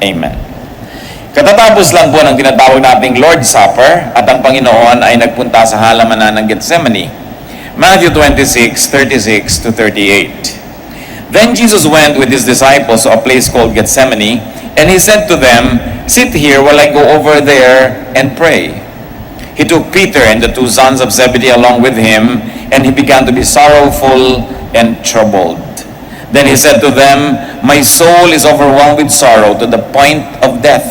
Amen. Katatapos lang po ng tinatawag nating Lord's Supper at ang Panginoon ay nagpunta sa halamanan ng Gethsemane. Matthew 26:36 to 38. Then Jesus went with his disciples to a place called Gethsemane, and he said to them, "Sit here while I go over there and pray." He took Peter and the two sons of Zebedee along with him, and he began to be sorrowful and troubled. Then he said to them, "My soul is overwhelmed with sorrow to the point of death.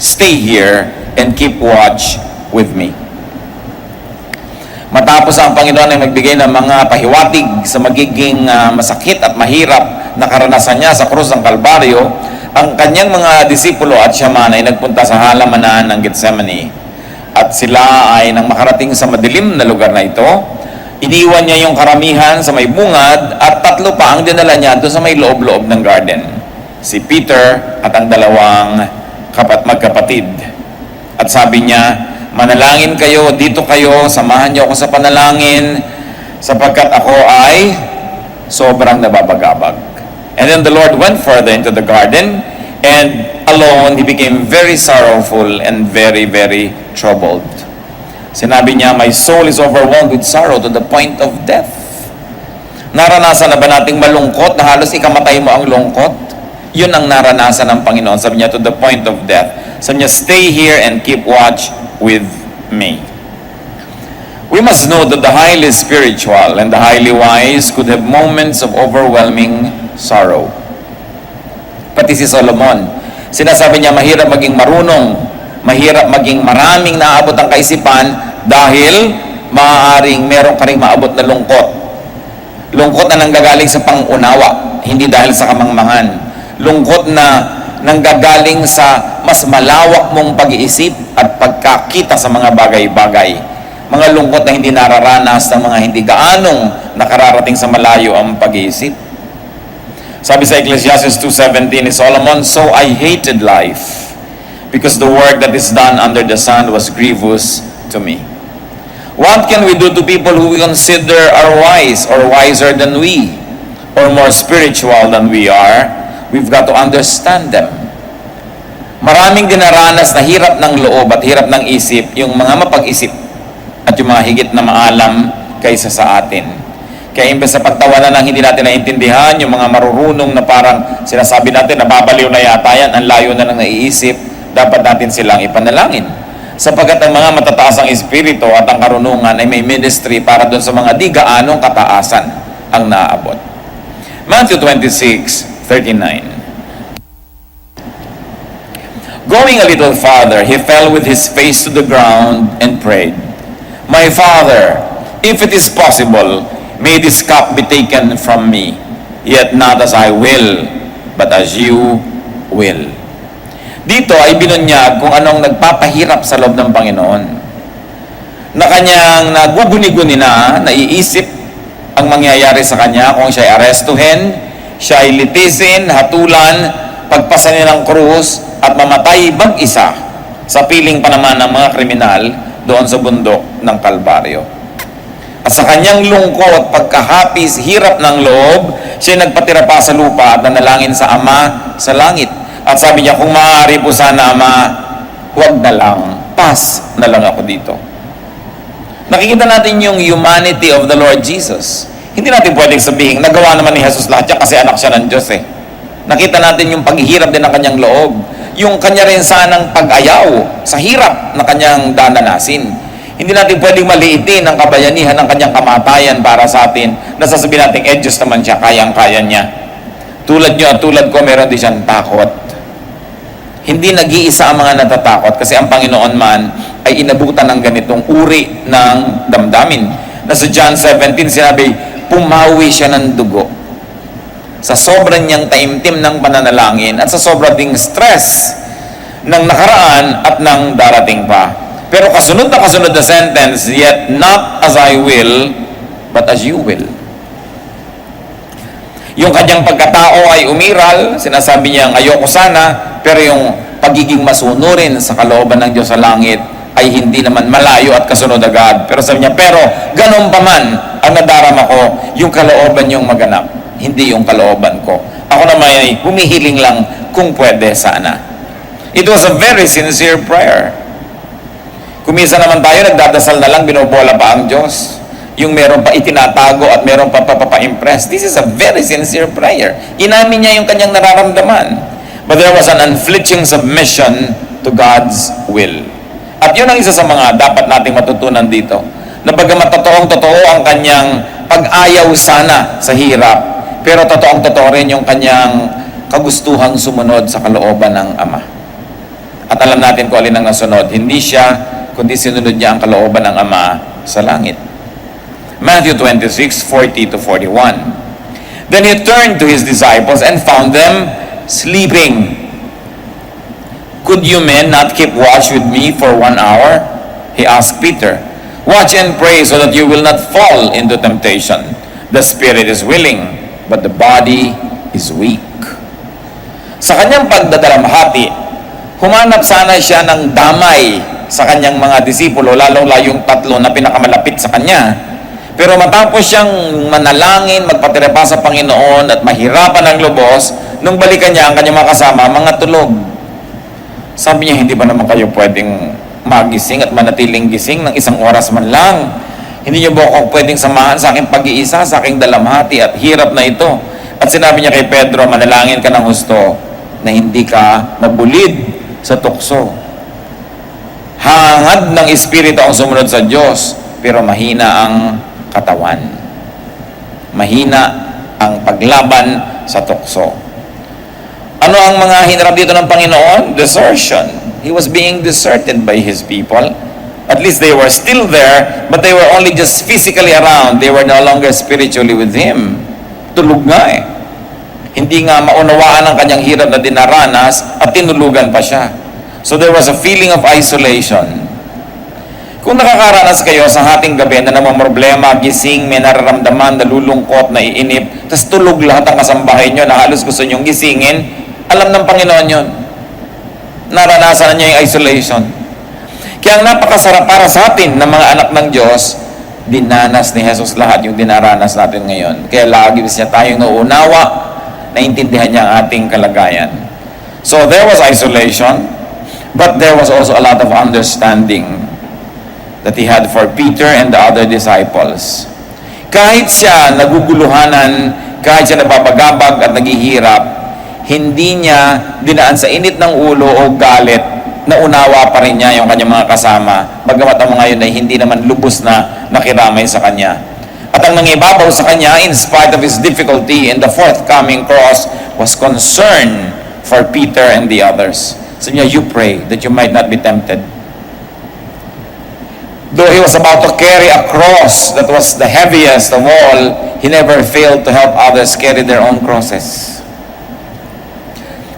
Stay here and keep watch with me." Matapos ang Panginoon ay magbigay ng mga pahiwatig sa magiging masakit at mahirap na karanasan niya sa krus ng Kalbaryo, ang kanyang mga disipulo at siya man ay nagpunta sa halamanan ng Gethsemane. At sila ay nang makarating sa madilim na lugar na ito, iniwan niya yung karamihan sa may bungad at tatlo pa ang dinala niya doon sa may loob-loob ng garden. Si Peter at ang dalawang magkapatid. At sabi niya, "Manalangin kayo, dito kayo, samahan niyo ako sa panalangin sapagkat ako ay sobrang nababagabag." And then the Lord went further into the garden, and alone he became very sorrowful and very, very troubled. Sinabi niya, "My soul is overwhelmed with sorrow to the point of death." Naranasan na ba nating malungkot na halos ikamatay mo ang lungkot? Yun ang naranasan ng Panginoon. Sabi niya, to the point of death. Sabi niya, "Stay here and keep watch with me." We must know that the highly spiritual and the highly wise could have moments of overwhelming sorrow. Pati si Solomon, sinasabi niya, mahirap maging marunong, mahirap maging maraming naabot ang kaisipan dahil maaaring meron ka ring maabot na lungkot. Lungkot na nanggagaling sa pangunawa, hindi dahil sa kamangmangan. Lungkot na nanggagaling sa mas malawak mong pag-iisip at pagkakita sa mga bagay-bagay. Mga lungkot na hindi nararanas ng mga hindi gaanong nakararating sa malayo ang pag-iisip. Sabi sa Ecclesiastes 2:17 ni Solomon, "So I hated life, because the work that is done under the sun was grievous to me." What can we do to people who we consider are wise or wiser than we or more spiritual than we are? We've got to understand them. Maraming dinaranas na hirap ng loob at hirap ng isip yung mga mapag-isip at yung mga higit na maalam kaysa sa atin. Kaya imbes sa pagtawanan ng hindi natin naintindihan, yung mga marurunong na parang sinasabi natin, nababaliw na yata yan, ang layo na ng naiisip, dapat natin silang ipanalangin. Sapagkat ang mga matataas ang espiritu at ang karunungan ay may ministry para doon sa mga di gaanong kataasan ang naaabot. Matthew 26:39. Going a little farther, he fell with his face to the ground and prayed, "My Father, if it is possible, may this cup be taken from me, yet not as I will, but as you will." Dito ay binunyag kung anong nagpapahirap sa loob ng Panginoon. Na kanyang naguguni-guni na, naiisip ang mangyayari sa kanya kung siya ay arestuhin, siya ay litisin, hatulan, pagpasanin ng krus, at mamatay mag-isa sa piling pa naman ng mga kriminal doon sa bundok ng Kalbaryo. At sa kanyang lungkot, pagkahapis, hirap ng loob, siya nagpatira pa sa lupa at nanalangin sa Ama sa langit. At sabi niya, "Kung maaari po sana, Ama, huwag na lang, pass na lang ako dito." Nakikita natin yung humanity of the Lord Jesus. Hindi natin pwedeng sabihin, nagawa naman ni Jesus lahat yan kasi anak siya ng Diyos eh. Nakita natin yung paghihirap din ng kanyang loob. Yung kanya rin sanang pag-ayaw sa hirap na kanyang dananasin. Hindi natin pwedeng maliitin ang kabayanihan ng kanyang kamatayan para sa atin. Nasasabihin natin, Diyos naman siya, kayang-kaya niya. Tulad niyo at tulad ko, meron din siyang takot. Hindi nag-iisa ang mga natatakot kasi ang Panginoon man ay inabutan ng ganitong uri ng damdamin. Nasa John 17 sinabi, pumawi siya ng dugo. Sa sobrang niyang taimtim ng pananalangin at sa sobrang ding stress ng nakaraan at ng darating pa. Pero kasunod na sentence, "Yet not as I will, but as you will." Yung kanyang pagkatao ay umiral, sinasabi niya, ayoko sana, pero yung pagiging masunurin sa kalooban ng Diyos sa langit ay hindi naman malayo at kasunod agad. Pero sabi niya, pero ganun pa man ang nadarama ko, yung kalooban yung maganap, hindi yung kalooban ko. Ako naman ay humihiling lang kung pwede sana. It was a very sincere prayer. Kumisa naman tayo, nagdadasal na lang, binobola pa ang Diyos. Yung meron pa itinatago at meron pa papapa-impress. This is a very sincere prayer. Inamin niya yung kanyang nararamdaman. But there was an unflinching submission to God's will. At yun ang isa sa mga dapat nating matutunan dito. Na bagamat totoong-totoo ang kanyang pag-ayaw sana sa hirap, pero totoong-totoo rin yung kanyang kagustuhang sumunod sa kalooban ng Ama. At alam natin kung alin ang nasunod. Hindi siya, kundi sinunod niya ang kalooban ng Ama sa langit. Matthew 26:40-41. Then he turned to his disciples and found them sleeping. Could you men not keep watch with me for 1 hour? He asked Peter. Watch and pray so that you will not fall into temptation. The spirit is willing, but the body is weak. Sa kanyang pagdadalamhati, humanap sana siya ng damay sa kanyang mga disipulo, lalong-lalo yung 3 na pinakamalapit sa kanya. Pero matapos siyang manalangin, magpatira sa Panginoon at mahirapan ng lubos, nung balikan niya ang kanyang mga kasama, mga tulog. Sabi niya, hindi ba naman kayo pwedeng magising at manatiling gising ng 1 oras man lang? Hindi niyo ba ako pwedeng samahan sa aking pag-iisa, sa aking dalamhati at hirap na ito? At sinabi niya kay Pedro, manalangin ka ng husto na hindi ka mabulid sa tukso. Hangad ng Espiritu ang sumunod sa Diyos, pero mahina ang katawan. Mahina ang paglaban sa tukso. Ano ang mga hinarap dito ng Panginoon? Desertion. He was being deserted by His people. At least they were still there, but they were only just physically around. They were no longer spiritually with Him. Tulog nga eh. Hindi nga maunawaan ang kanyang hirap na dinaranas at tinulugan pa siya. So there was a feeling of isolation. Kung nakakaranas kayo sa hating gabi na namang problema, gising, may nararamdaman, nalulungkot, naiinip, tas tulog lahat ang kasambahay nyo na halos gusto nyong gisingin, alam ng Panginoon yun. Naranasan niya yung isolation. Kaya ang napakasarap para sa atin ng mga anak ng Diyos, dinanas ni Jesus lahat yung dinaranas natin ngayon. Kaya lagi siya tayong nauunawa, naintindihan niya ang ating kalagayan. So there was isolation, but there was also a lot of understanding that He had for Peter and the other disciples. Kahit siya naguguluhanan, kahit siya nababagabag at naghihirap, hindi niya dinaan sa init ng ulo o galit, naunawa pa rin niya yung kanyang mga kasama, bagamat ang mga yun ay hindi naman lubos na nakiramay sa kanya. At ang nangibabaw sa kanya, in spite of his difficulty in the forthcoming cross, was concern for Peter and the others. Sabi niya, you pray that you might not be tempted. Though he was about to carry a cross that was the heaviest of all, he never failed to help others carry their own crosses.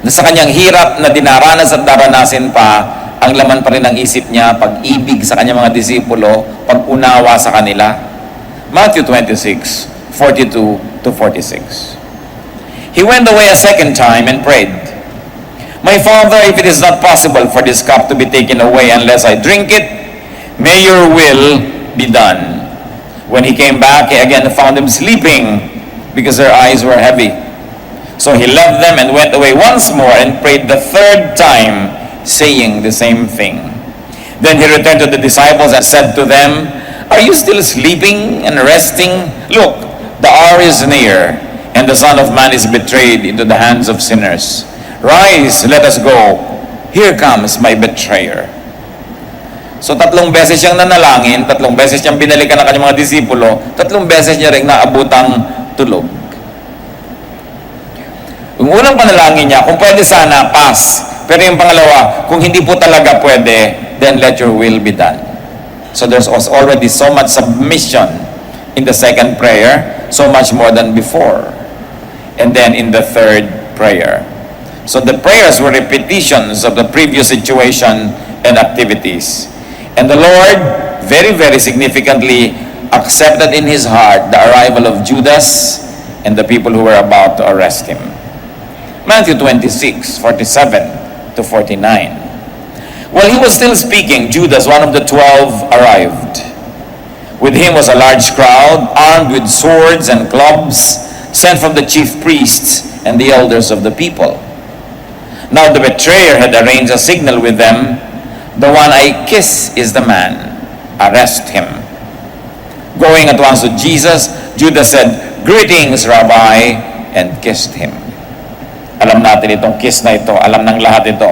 Na sa kanyang hirap na dinaranas at daranasin pa, ang laman pa rin ng isip niya, pag-ibig sa kanyang mga disipulo, pag-unawa sa kanila. Matthew 26:42-46. He went away a second time and prayed, My Father, if it is not possible for this cup to be taken away unless I drink it, may your will be done. When he came back, he again found them sleeping because their eyes were heavy. So he left them and went away once more and prayed the 3rd time, saying the same thing. Then he returned to the disciples and said to them, Are you still sleeping and resting? Look, the hour is near, and the Son of Man is betrayed into the hands of sinners. Rise, let us go. Here comes my betrayer. So 3 beses siyang nanalangin, 3 beses siyang binalikan ng kanyang mga disipulo, 3 beses niya rin naabutang tulog. Yung unang panalangin niya, kung pwede sana, pass. Pero yung pangalawa, kung hindi po talaga pwede, then let your will be done. So there was already so much submission in the 2nd prayer, so much more than before. And then in the 3rd prayer. So the prayers were repetitions of the previous situation and activities. And the Lord, very, very significantly, accepted in His heart the arrival of Judas and the people who were about to arrest Him. Matthew 26:47-49. While He was still speaking, Judas, one of the 12, arrived. With him was a large crowd, armed with swords and clubs, sent from the chief priests and the elders of the people. Now the betrayer had arranged a signal with them. The one I kiss is the man. Arrest him. Going at once to Jesus, Judas said, "Greetings, Rabbi," and kissed him. Alam natin itong kiss na ito. Alam ng lahat ito.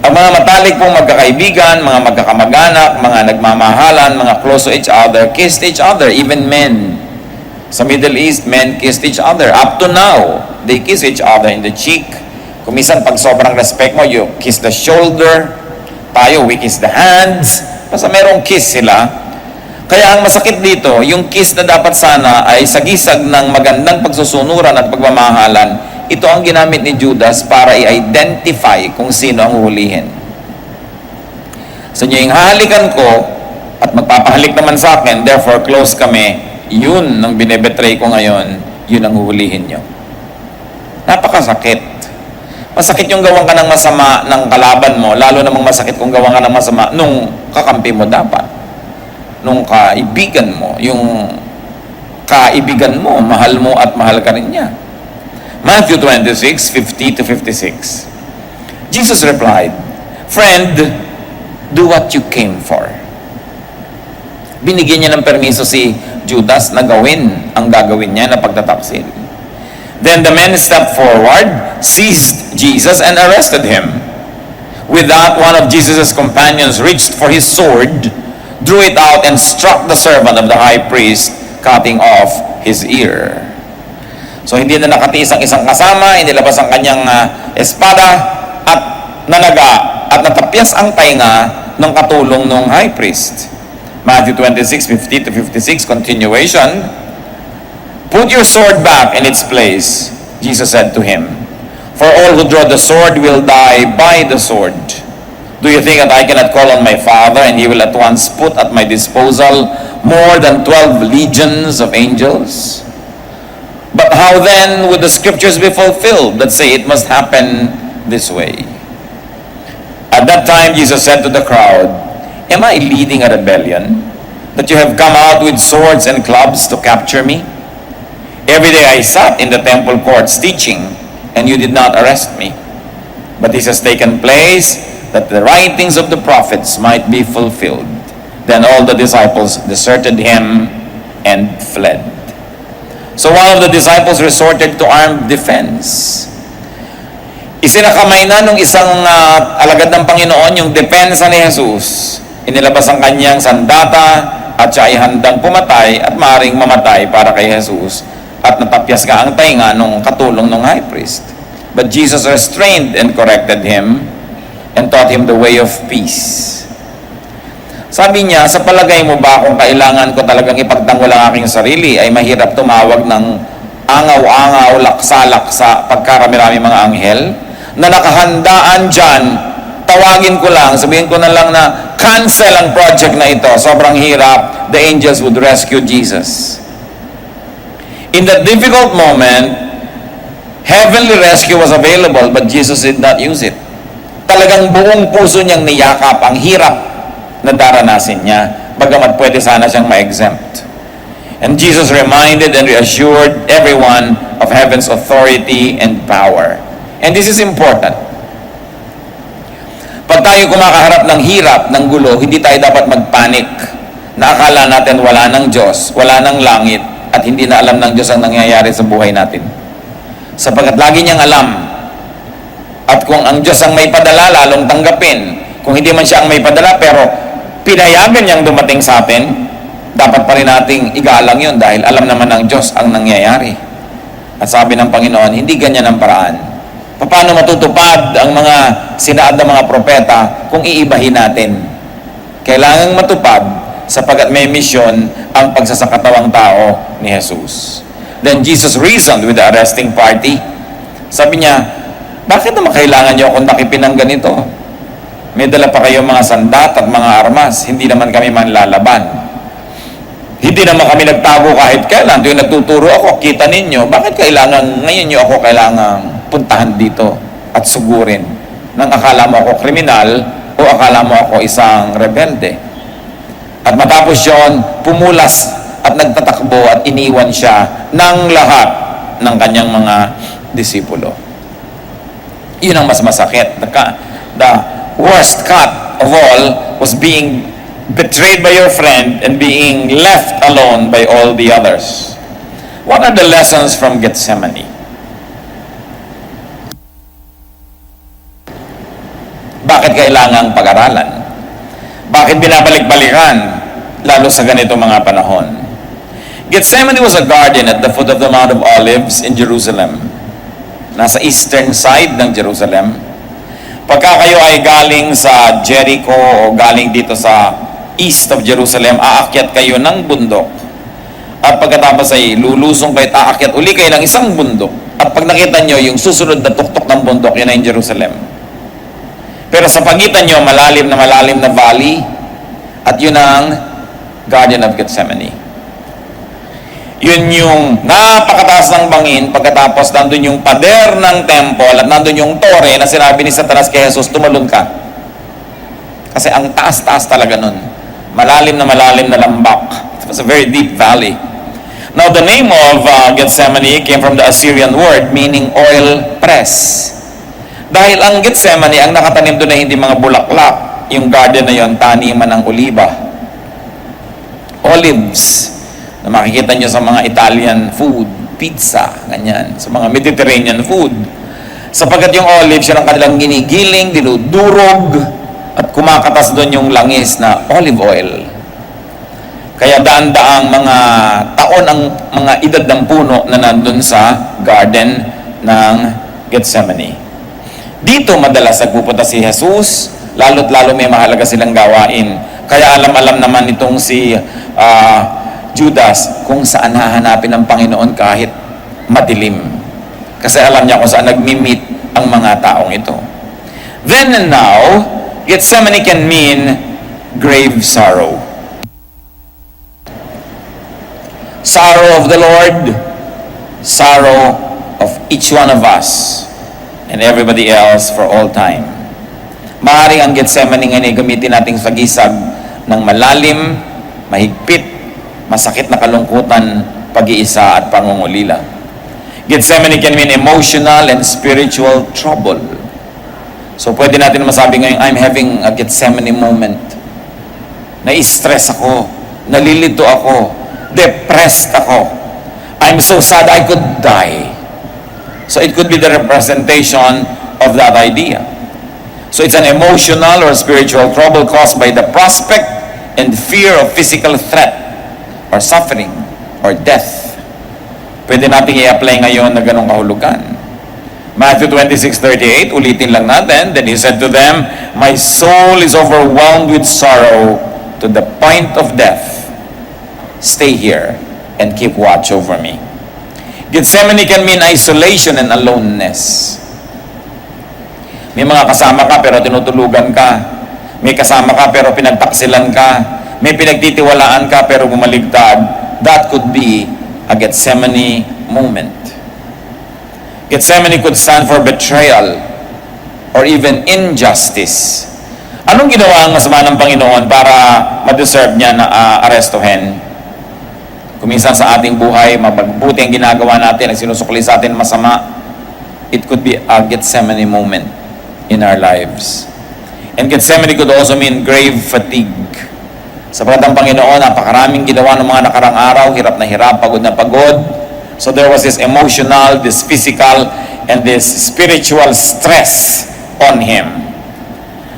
Ang mga matalik pong magkakaibigan, mga magkakamag-anak, mga nagmamahalan, mga close to each other, kissed each other, even men. Sa Middle East, men kissed each other. Up to now, they kiss each other in the cheek. Kung minsan pag sobrang respect mo, you kiss the shoulder. Tayo, we kiss the hands. Basta merong kiss sila. Kaya ang masakit dito, yung kiss na dapat sana ay sagisag ng magandang pagsusunuran at pagmamahalan, ito ang ginamit ni Judas para i-identify kung sino ang huhulihin. So niyo yung hahalikan ko at magpapahalik naman sa akin, therefore close kami, yun ang binebetray ko ngayon, yun ang huhulihin nyo. Napakasakit. Masakit yung gawang ka ng masama ng kalaban mo, lalo namang masakit kung gawang ka ng masama nung kakampi mo dapat. Nung kaibigan mo, yung kaibigan mo, mahal mo at mahal ka rin niya. Matthew 26:50-56. Jesus replied, "Friend, do what you came for." Binigyan niya ng permiso si Judas na gawin ang gagawin niya na pagtataksil. Then the men stepped forward, seized Jesus, and arrested him. With that, one of Jesus' companions reached for his sword, drew it out, and struck the servant of the high priest, cutting off his ear. So hindi na nakatiis ang isang kasama, hindi labas ang kanyang espada, at nanaga, at natapyas ang tainga ng katulong ng high priest. Matthew 26:50-56, continuation. "Put your sword back in its place," Jesus said to him. "For all who draw the sword will die by the sword. Do you think that I cannot call on my Father, and He will at once put at my disposal more than 12 legions of angels? But how then would the scriptures be fulfilled that say it must happen this way?" At that time, Jesus said to the crowd, "Am I leading a rebellion, that you have come out with swords and clubs to capture me? Every day I sat in the temple courts teaching, and you did not arrest me. But this has taken place, that the writings of the prophets might be fulfilled." Then all the disciples deserted him and fled. So one of the disciples resorted to armed defense. Isinakamay na nung isang alagad ng Panginoon yung depensa ni Jesus. Inilabas ang kanyang sandata at siya ay handang pumatay at maaaring mamatay para kay Jesus. At natapyas nga ang tainga nung katulong ng high priest. But Jesus restrained and corrected him and taught him the way of peace. Sabi niya, sa palagay mo ba kung kailangan ko talagang ipagtanggol ang aking sarili, ay mahirap tumawag ng angaw-angaw, laksa-laksa, pagkarami-rami mga anghel, na nakahandaan dyan, tawagin ko lang, sabihin ko na lang na cancel ang project na ito, sobrang hirap, the angels would rescue Jesus. In that difficult moment, heavenly rescue was available, but Jesus did not use it. Talagang buong puso niyang niyakap ang hirap na daranasin niya, bagamat pwede sana siyang ma-exempt. And Jesus reminded and reassured everyone of heaven's authority and power. And this is important. Pag tayo kumakaharap ng hirap, ng gulo, hindi tayo dapat magpanik na akala natin wala ng Diyos, wala ng langit, at hindi na alam ng Diyos ang nangyayari sa buhay natin. Sapagkat lagi niyang alam. At kung ang Diyos ang may padala, lalong tanggapin. Kung hindi man siya ang may padala, pero pinayagan niyang dumating sa atin, dapat pa rin nating igalang yun dahil alam naman ng Diyos ang nangyayari. At sabi ng Panginoon, hindi ganyan ang paraan. Paano matutupad ang mga sinaad ng mga propeta kung iibahin natin? Kailangang matupad sapagkat may misyon ang pagsasakatawang tao ni Jesus. Then Jesus reasoned with the arresting party. Sabi niya, bakit naman kailangan niyo akong nakipin ng ganito? May dala pa kayong mga sandat at mga armas. Hindi naman kami manlalaban. Hindi naman kami nagtago kahit kailan. Yung nagtuturo ako, kita ninyo, bakit kailangan, ngayon nyo ako kailangan puntahan dito at sugurin nang akala mo ako kriminal o akala mo ako isang rebelde. At matapos yon, pumulas at nagtatakbo at iniwan siya ng lahat ng kanyang mga disipulo. Yun ang mas masakit. The worst cut of all was being betrayed by your friend and being left alone by all the others. What are the lessons from Gethsemane? Bakit kailangang pag-aralan? Bakit binabalik-balikan, lalo sa ganito mga panahon? Gethsemane was a garden at the foot of the Mount of Olives in Jerusalem. Nasa eastern side ng Jerusalem. Pagka kayo ay galing sa Jericho o galing dito sa east of Jerusalem, aakyat kayo ng bundok. At pagkatapos ay lulusong kayo at aakyat uli kayo ng isang bundok. At pag nakita nyo yung susunod na tuktok ng bundok, yun ay in Jerusalem. Pero sa pagitan nyo, malalim na valley, at yun ang Garden of Gethsemane. Yun yung napakataas ng bangin, pagkatapos nandun yung pader ng temple, at nandun yung tore na sinabi ni Satanas kay Jesus, tumalon ka. Kasi ang taas-taas talaga nun. Malalim na lambak. It was a very deep valley. Now, the name of Gethsemane came from the Assyrian word meaning oil press. Dahil ang Gethsemane, ang nakatanim doon na hindi mga bulaklak, yung garden na yon, taniman ng oliba. Olives, na makikita nyo sa mga Italian food, pizza, ganyan, sa mga Mediterranean food. Sapagkat yung olives, yun ang kanilang ginigiling, dinudurog, at kumakatas doon yung langis na olive oil. Kaya daan-daang mga taon ang mga edad ng puno na nandun sa garden ng Gethsemane. Dito madalas nagpupunta si Jesus, lalo't lalo may mahalaga silang gawain. Kaya alam-alam naman itong si Judas kung saan hahanapin ang Panginoon kahit madilim. Kasi alam niya kung saan nagmi-meet ang mga taong ito. Then and now, Gethsemane can mean grave sorrow. Sorrow of the Lord, sorrow of each one of us, and everybody else for all time. Maaaring ang Gethsemane ngayon ay gamitin nating sagisag ng malalim, mahigpit, masakit na kalungkutan, pag-iisa at pangungulila. Gethsemane can mean emotional and spiritual trouble. So pwede natin masabi ngayon, I'm having a Gethsemane moment. Na-stress ako, nalilito ako, depressed ako. I'm so sad I could die. So it could be the representation of that idea. So it's an emotional or spiritual trouble caused by the prospect and fear of physical threat or suffering or death. Pwede natin i-apply ngayon na ganong kahulugan. Matthew 26:38, ulitin lang natin. Then he said to them, my soul is overwhelmed with sorrow to the point of death. Stay here and keep watch over me. Gethsemane can mean isolation and aloneness. May mga kasama ka pero tinutulugan ka. May kasama ka pero pinagtaksilan ka. May pinagtitiwalaan ka pero bumaligtad. That could be a Gethsemane moment. Gethsemane could stand for betrayal or even injustice. Anong ginawa ang masama ng Panginoon para ma-deserve niya na arestuhin? Kuminsan sa ating buhay, mapagbuti ang ginagawa natin, ang sinusukli sa atin masama, it could be a Gethsemane moment in our lives. And Gethsemane could also mean grave fatigue. Sapagat ang Panginoon, napakaraming ginawa ng mga nakarang araw, hirap na hirap, pagod na pagod. So there was this emotional, this physical, and this spiritual stress on Him.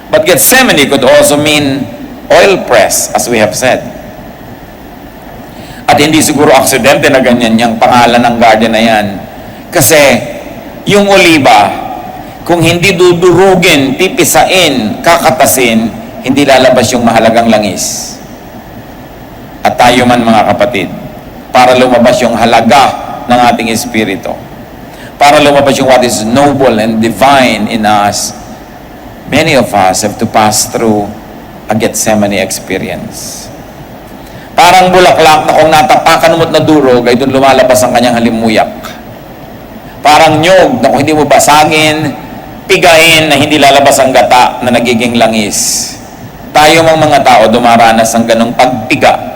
But Gethsemane could also mean oil press, as we have said. At hindi siguro aksidente na ganyan yung pangalan ng garden na yan. Kasi yung oliba, kung hindi dudurugin, pipisain, kakatasin, hindi lalabas yung mahalagang langis. At tayo man mga kapatid, para lumabas yung halaga ng ating espiritu, para lumabas yung what is noble and divine in us, many of us have to pass through a Gethsemane experience. Parang bulaklak na kung natapakan mo't na durog, ay doon lumalabas ang kanyang halimuyak. Parang nyog na kung hindi mo basagin, pigain na hindi lalabas ang gata na nagiging langis. Tayo mga tao dumaranas ng ganong pagpiga.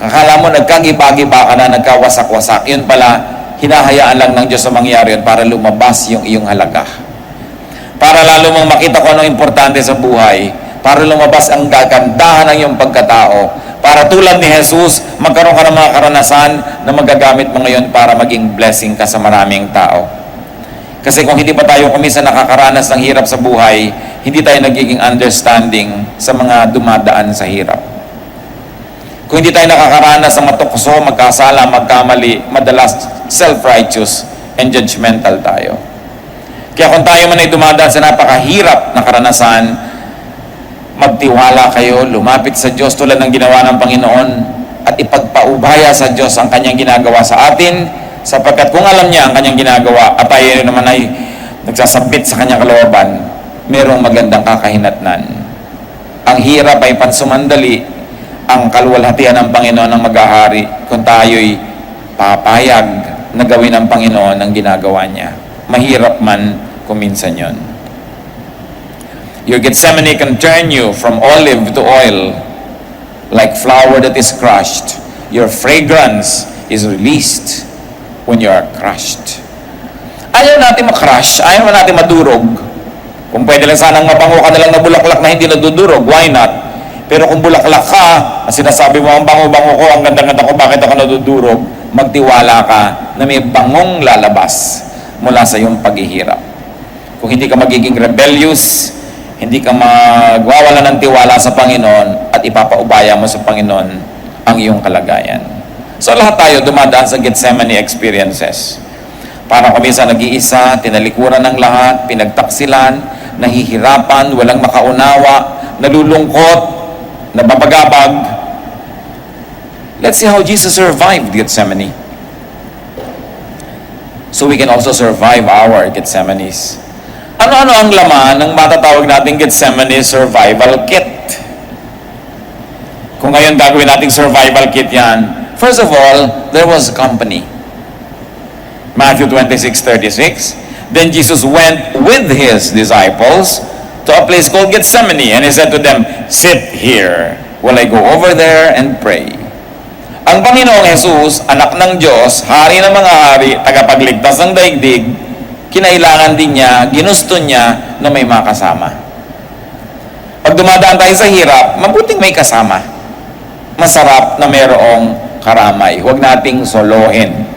Kakala mo nagkagiba-giba ka na, nagkawasak-wasak. Yun pala, hinahayaan lang ng Diyos na mangyari yun para lumabas yung iyong halaga. Para lalo mong makita kung anong importante sa buhay, para lumabas ang gagandahan ng iyong pagkatao, para tulad ni Jesus, magkaroon ka ng mga karanasan na magagamit mo ngayon para maging blessing ka sa maraming tao. Kasi kung hindi pa tayo kumisa nakakaranas ng hirap sa buhay, hindi tayo nagiging understanding sa mga dumadaan sa hirap. Kung hindi tayo nakakaranas ng matukso, magkasala, magkamali, madalas self-righteous and judgmental tayo. Kaya kung tayo man ay dumadaan sa napakahirap na karanasan, magtiwala kayo, lumapit sa Diyos tulad ng ginawa ng Panginoon at ipagpaubaya sa Diyos ang kanyang ginagawa sa atin, sapagkat kung alam niya ang kanyang ginagawa at tayo naman ay nagsasabit sa kanyang kalooban, mayroong magandang kakahinatnan. Ang hirap ay pansumandali, ang kaluwalhatian ng Panginoon ang maghahari kung tayo'y papayag na gawin ng Panginoon ang ginagawa niya. Mahirap man kung minsan yun. Your Gethsemane can turn you from olive to oil, like flour that is crushed. Your fragrance is released when you are crushed. Ayaw natin makrush, ayaw natin madurog. Kung pwede lang sanang mabango ka na lang na bulaklak na hindi nadudurog, why not? Pero kung bulaklak ka, at sinasabi mo, ang bango-bango ko, ang ganda-ganda ko, bakit ako nadudurog? Magtiwala ka na may bangong lalabas mula sa iyong paghihirap. Kung hindi ka magiging rebellious, hindi ka magwawala ng tiwala sa Panginoon at ipapaubaya mo sa Panginoon ang iyong kalagayan. So lahat tayo dumadaan sa Gethsemane experiences. Parang kami sa nag-iisa, tinalikuran ng lahat, pinagtaksilan, nahihirapan, walang makaunawa, nalulungkot, nababagabag. Let's see how Jesus survived Gethsemane, so we can also survive our Gethsemanes. Ano-ano ang laman ng matatawag nating Gethsemane survival kit? Kung ngayon gagawin nating survival kit yan, first of all, there was company. Matthew 26:36. Then Jesus went with his disciples to a place called Gethsemane, and he said to them, "Sit here while I go over there and pray." Ang Panginoong Jesus, anak ng Diyos, hari ng mga hari, tagapagligtas ng daigdig, kinailangan din niya, ginusto niya na may makasama. Pag dumadaan tayo sa hirap, mabuting may kasama. Masarap na mayroong karamay. Huwag nating solohin.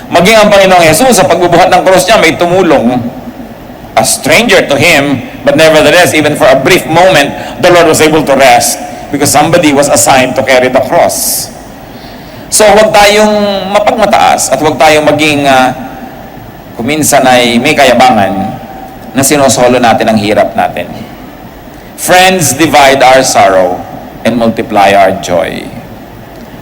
Maging ang Panginoong Jesus, sa pagbubuhat ng cross niya, may tumulong. A stranger to him, but nevertheless, even for a brief moment, the Lord was able to rest because somebody was assigned to carry the cross. So, huwag tayong mapagmataas at huwag tayong maging kung minsan ay may kayabangan na sinosolo natin ang hirap natin. Friends divide our sorrow and multiply our joy.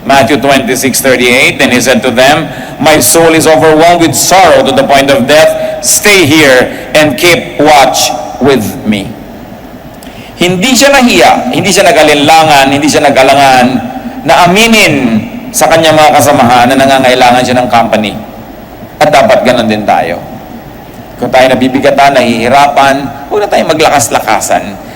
Matthew 26:38, and he said to them, "My soul is overwhelmed with sorrow to the point of death. Stay here and keep watch with me." Hindi siya nahiya, hindi siya nag-alinlangan, hindi siya nag-alangan na aminin sa kanyang mga kasamahan na nangangailangan siya ng company. At dapat ganun din tayo. Kung tayo nabibigatan, nahihirapan, huwag na tayo maglakas-lakasan.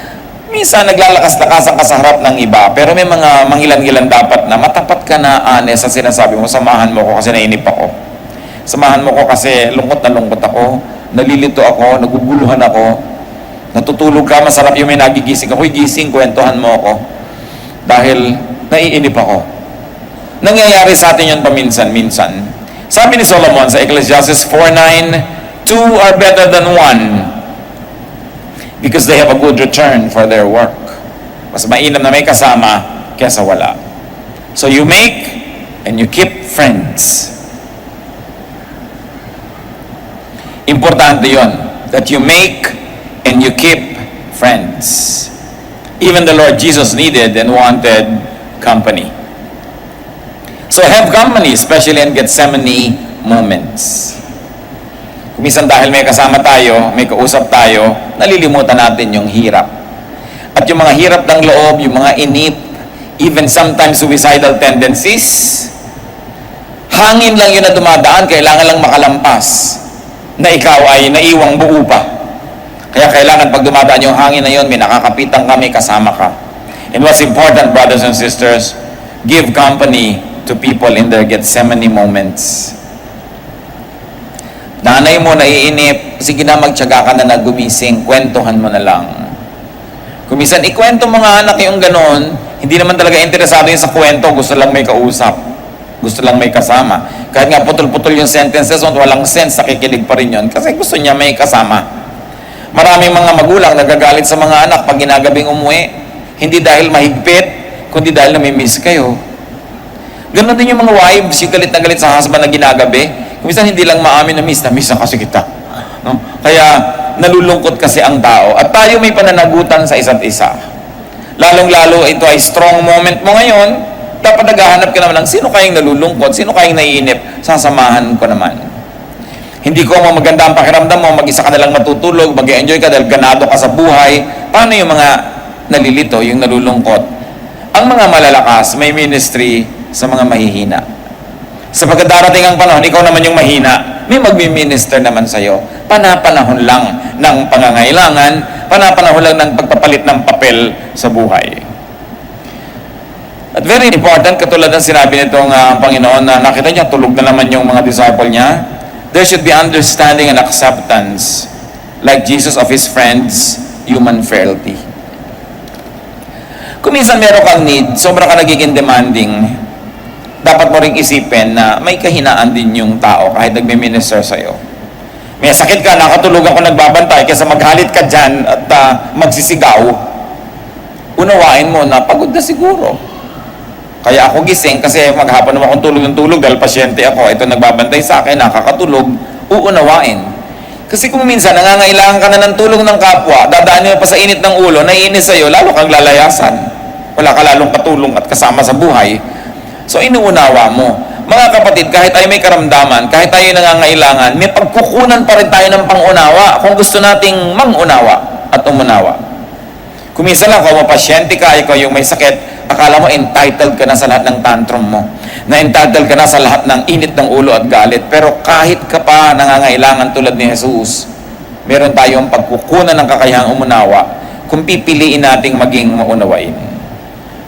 Minsan naglalakas-lakasan ka sa harap ng iba, pero may mga mangilan-ilan dapat na matapat ka na honest sa sinasabi mo, samahan mo ko kasi nainip ako. Samahan mo ko kasi lungkot na lungkot ako, nalilito ako, naguguluhan ako, natutulog ka, masarap yung may nagigising ako, gising, kwentuhan mo ako. Dahil naiinip ako. Nangyayari sa atin yun paminsan-minsan. Sabi ni Solomon sa Ecclesiastes 4:9, "Two are better than one because they have a good return for their work." Mas mainam na may kasama kaysa wala. So you make and you keep friends. Importante yon, that you make and you keep friends. Even the Lord Jesus needed and wanted company. So have company, especially in Gethsemane moments. Kumisan dahil may kasama tayo, may kausap tayo, nalilimutan natin yung hirap. At yung mga hirap ng loob, yung mga inip, even sometimes suicidal tendencies, hangin lang yun na dumadaan, kailangan lang makalampas na ikaw ay naiwang buo pa. Kaya kailangan pag dumadaan yung hangin na yun, may nakakapitan ka, may kasama ka. And what's important, brothers and sisters, give company to people in their Gethsemane moments. Nanay mo naiinip, sige na, magtiyaga ka na gumising, kwentuhan mo na lang. Kumisan, ikwento mo nga anak yung ganon, hindi naman talaga interesado yun sa kwento, gusto lang may kausap, gusto lang may kasama. Kahit nga putol-putol yung sentences, walang sense, nakikinig pa rin yun, kasi gusto niya may kasama. Maraming mga magulang nagagalit sa mga anak pag ginagabing umuwi, hindi dahil mahigpit, kundi dahil namimiss kayo. Ganon din yung mga wives, yung galit na galit sa husband na ginagabi, kumisan hindi lang maamin na miss na kasi kita. No? Kaya nalulungkot kasi ang tao. At tayo may pananagutan sa isa't isa. Lalong-lalo ito ay strong moment mo ngayon, dapat naghahanap ka naman ng sino kayong nalulungkot, sino kayong naiinip, sasamahan ko naman. Hindi ko maganda ang pakiramdam mo, mag-isa ka na lang matutulog, mag-enjoy ka dahil ganado ka sa buhay. Paano yung mga nalilito, yung nalulungkot? Ang mga malalakas, may ministry sa mga mahihina. Sa pagdarating ang panahon, ikaw naman yung mahina, may magmi-minister naman sa'yo. Panapanahon lang ng pangangailangan, panapanahon lang ng pagpapalit ng papel sa buhay. At very important, katulad ng sinabi nitong Panginoon na nakita niya, tulog na naman yung mga disciple niya, there should be understanding and acceptance like Jesus of His friends, human frailty. Kung minsan meron kang need, sobra ka nagiging demanding, dapat mo ring isipin na may kahinaan din yung tao kahit nagme-minister sa'yo. May sakit ka, nakatulog ako nagbabantay, kaysa maghalit ka dyan at magsisigaw, unawain mo na pagod na siguro. Kaya ako gising kasi maghapon naman akong tulog ng tulog dahil pasyente ako, ito nagbabantay sa akin, nakakatulog, uunawain. Kasi kung minsan nangangailangan ka na ng tulong ng kapwa, dadaanin mo pa sa init ng ulo, naiinis sa'yo, lalo kang lalayasan. Wala ka lalong katulong at kasama sa buhay. So inuunawa mo. Mga kapatid, kahit tayo may karamdaman, kahit tayo nangangailangan, may pagkukunan pa rin tayo ng pangunawa kung gusto nating mangunawa at umunawa. Kung minsan lang, kung mapasyente ka, ikaw yung may sakit, akala mo entitled ka na sa lahat ng tantrum mo. Na entitled ka na sa lahat ng init ng ulo at galit. Pero kahit ka pa nangangailangan tulad ni Jesus, meron tayong pagkukunan ng kakayahang umunawa kung pipiliin nating maging maunawain.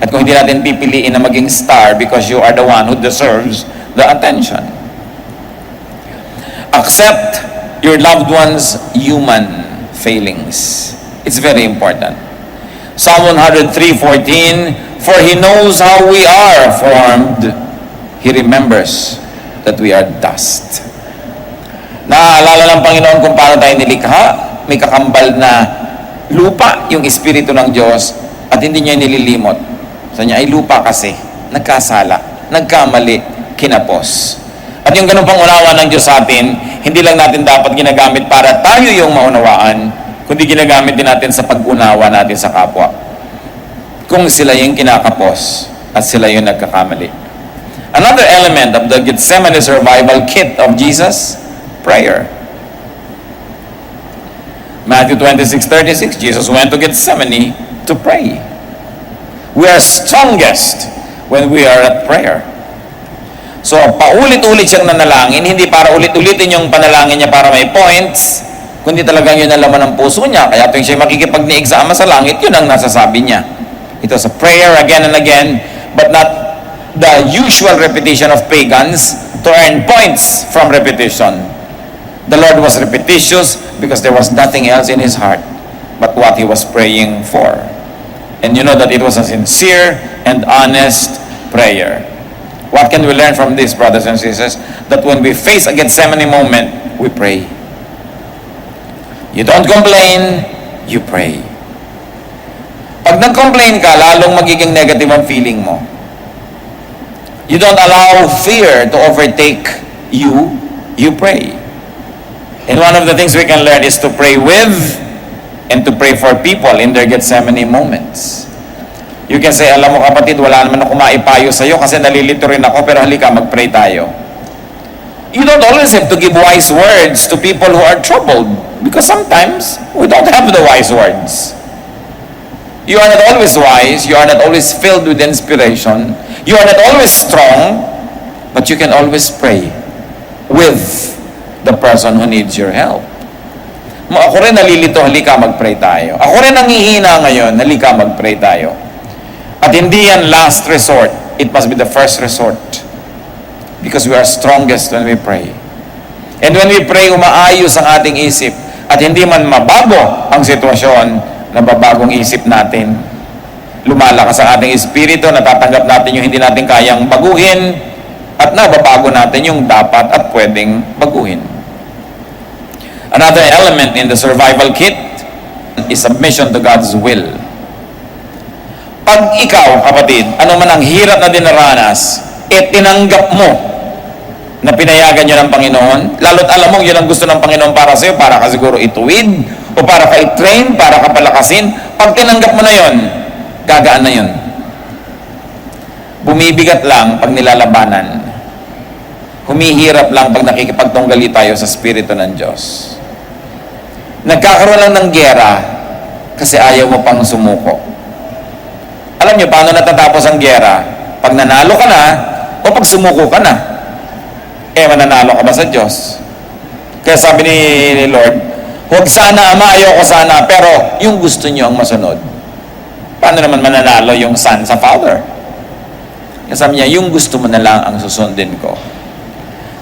At kung hindi natin pipiliin na maging star because you are the one who deserves the attention. Accept your loved one's human failings. It's very important. Psalm 103:14, for He knows how we are formed. He remembers that we are dust. Naaalala ng Panginoon kung paano tayo nilikha. May kakambal na lupa yung Espiritu ng Diyos at hindi niya nililimot. Sa niya ay lupa kasi, nagkasala, nagkamali, kinapos. At yung ganun pang unawa ng Diyos sa atin, hindi lang natin dapat ginagamit para tayo yung maunawaan, kundi ginagamit din natin sa pag-unawa natin sa kapwa. Kung sila yung kinakapos at sila yung nagkakamali. Another element of the Gethsemane survival kit of Jesus, prayer. Matthew 26:36, Jesus went to Gethsemane to pray. We are strongest when we are at prayer. So, paulit-ulit siyang nanalangin, hindi para ulit-ulitin yung panalangin niya para may points, kundi talagang yun ang laman ng puso niya. Kaya tuwing siya makikipag-ni-exama sa langit, yun ang nasasabi niya. It was a prayer again and again, but not the usual repetition of pagans to earn points from repetition. The Lord was repetitious because there was nothing else in His heart but what He was praying for. And you know that it was a sincere and honest prayer. What can we learn from this, brothers and sisters? That when we face a Gethsemane moment, we pray. You don't complain, you pray. Pag nag-complain ka, lalong magiging negative ang feeling mo. You don't allow fear to overtake you, you pray. And one of the things we can learn is to pray with and to pray for people in their Gethsemane moments. You can say, alam mo kapatid, wala naman ako maipayo sa'yo kasi nalilito rin ako, pero halika, mag-pray tayo. You don't always have to give wise words to people who are troubled because sometimes we don't have the wise words. You are not always wise, you are not always filled with inspiration, you are not always strong, but you can always pray with the person who needs your help. Ako rin nalilito, halika mag-pray tayo. Ako rin nangihina ngayon, halika mag-pray tayo. At hindi yan last resort, it must be the first resort. Because we are strongest when we pray. And when we pray, umaayos ang ating isip. At hindi man mabago ang sitwasyon, nababagong isip natin. Lumalakas ang ating espiritu, natatanggap natin yung hindi natin kayang baguhin, at nababago natin yung dapat at pwedeng baguhin. Another element in the survival kit is submission to God's will. Pag ikaw, kapatid, ano man ang hirap na dinaranas, tinanggap mo na pinayagan yun ng Panginoon, lalo't alam mo yun ang gusto ng Panginoon para sa'yo, para ka siguro ituwid, o para ka i-train, para ka palakasin. Pag tinanggap mo na yun, gagaan na yun. Bumibigat lang pag nilalabanan. Humihirap lang pag nakikipagtunggali tayo sa Espiritu ng Diyos. Nagkakaroon lang ng giyera kasi ayaw mo pang sumuko. Alam niyo paano natatapos ang giyera? Pag nanalo ka na o pag sumuko ka na. Mananalo ka ba sa Diyos? Kaya sabi ni Lord, huwag sana Ama, ayaw ko sana, pero yung gusto niyo ang masunod. Paano naman mananalo yung son sa father? Kaya sabi niya, yung gusto mo na lang ang susundin ko.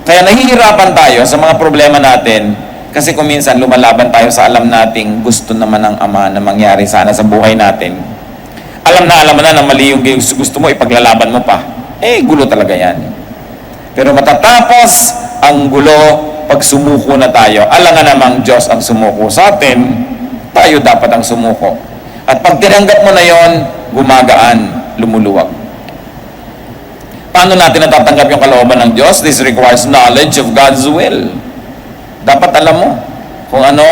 Kaya nahihirapan tayo sa mga problema natin kasi kung minsan lumalaban tayo sa alam nating gusto naman ng Ama na mangyari sana sa buhay natin. Alam mo na mali yung gusto mo, ipaglalaban mo pa. Gulo talaga yan. Pero matatapos ang gulo pag sumuko na tayo. Alam nga namang Diyos ang sumuko sa atin, tayo dapat ang sumuko. At pag tinanggap mo na yon, gumagaan, lumuluwag. Paano natin natatanggap yung kalooban ng Diyos? This requires knowledge of God's will. Dapat alam mo kung ano